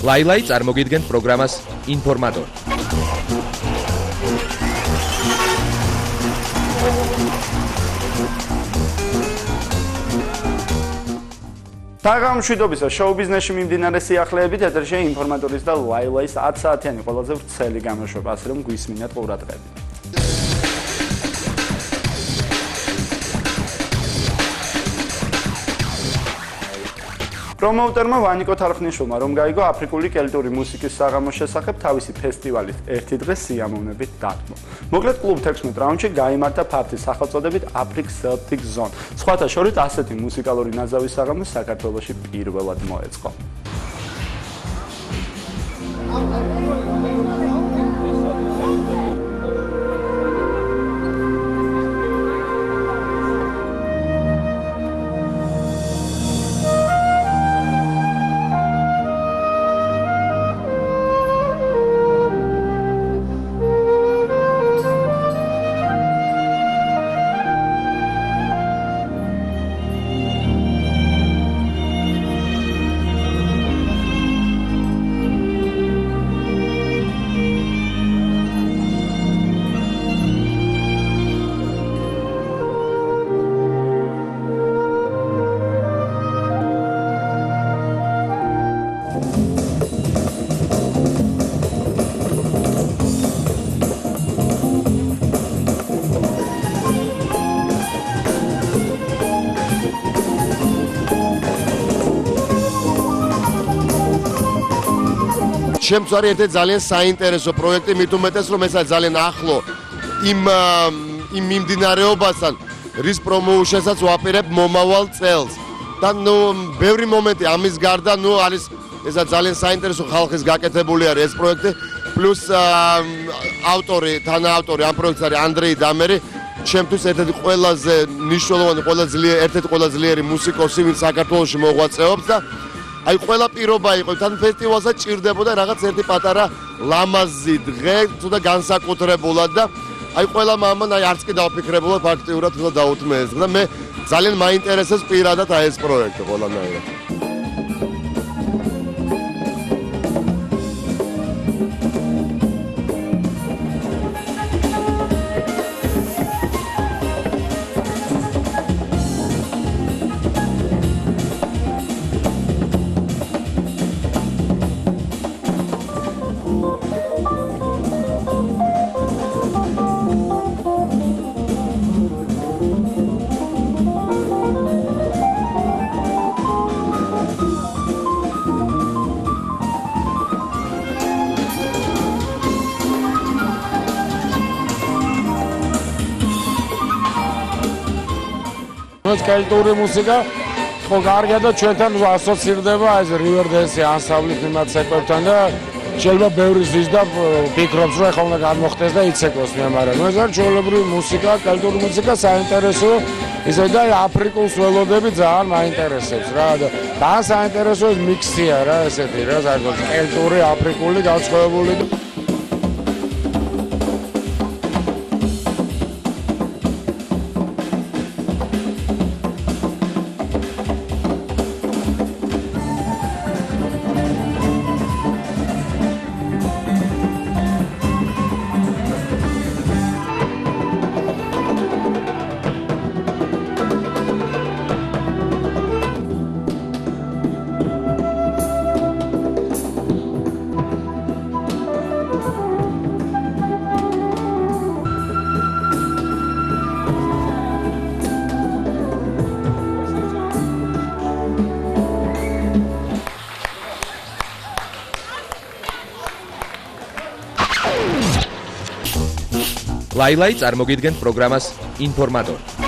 ლაილაი წარმოგიდგენთ პროგრამას ინფორმატორი. თაღამშვიდობისა შოუ ბიზნესში მიმდინარე სიახლეებით ეთერში ინფორმატორის და ლაილაის 10 საათიანი ყველაზე ვრცელი გამოშვება, ასე რომ გვისმინათ ყურადღებით. პრომოუტერმა ვანიკო თარხნიშვილმა რომ გაიგო აფრიკული კელტური მუსიკის საღამოს შესახებ თავისი ფესტივალით ერთი დღე სიამოვნებით დათმო. მოკლედ კლუბ 16 რაუნდში გაიმართა ფართის სახელწოდებით Afric Celtic Zone. სხვათა შორის ასეთი მუსიკალური ნაზავის საღამო საქართველოში პირველად მოეწყო. ჩემთვის არის ერთ-ერთი ძალიან საინტერესო პროექტი, მით უმეტეს რომ ეს არის ძალიან ახლო იმ მიმდინარეობასთან, რის პრომოუშენსაც ვაპირებ მომავალ წელს. და ბევრი მომენტი ამის გარდა, არის ესა ძალიან საინტერესო ხალხის გაკეთებული არის ეს პროექტი, პლუს თანაავტორი ამ პროექტს არის ანდრეი დამერი, ჩემთვის ერთ-ერთი ყველაზე მნიშვნელოვანი, ერთ-ერთი ყველაზე ძლიერი მუსიკოსი, ვინც საქართველოში მოღვაწეობს და აი ყველა პირობა იყო, თან ფესტივალსაც ჭირდებოდა რაღაც ერთი პატარა ლამაზი დღე, თუნდა განსაკუთრებულად და აი ყველა მამან არც კი დავფიქრებულა ფაქტიურად თუნდა დაუთმე ეს და მე ძალიან მაინტერესებს პირადად აი ეს პროექტი ყველანაირად. კელტური მუსიკა ხო კარგია და ჩვენთან ასოცირდება ეს River Dance ანსამბლის მიმართ ცეკვებთან და შეიძლება ბევრი ზის და ფიქრობს რომ ეხლა უნდა გამოხდეს და იცეკვოს მე, მაგრამ ეს არის ჩვეულებრივი მუსიკა, კელტური მუსიკა საინტერესო ისე და აფრიკულს ველოდები ძალიან მაინტერესებს რა და ძალიან საინტერესო ეს მიქსია რა ესეთი რა საერთოდ კელტური, აფრიკული განსხვავებული ლაილაი წარმოგიდგენთ პროგრამას ინფორმატორი.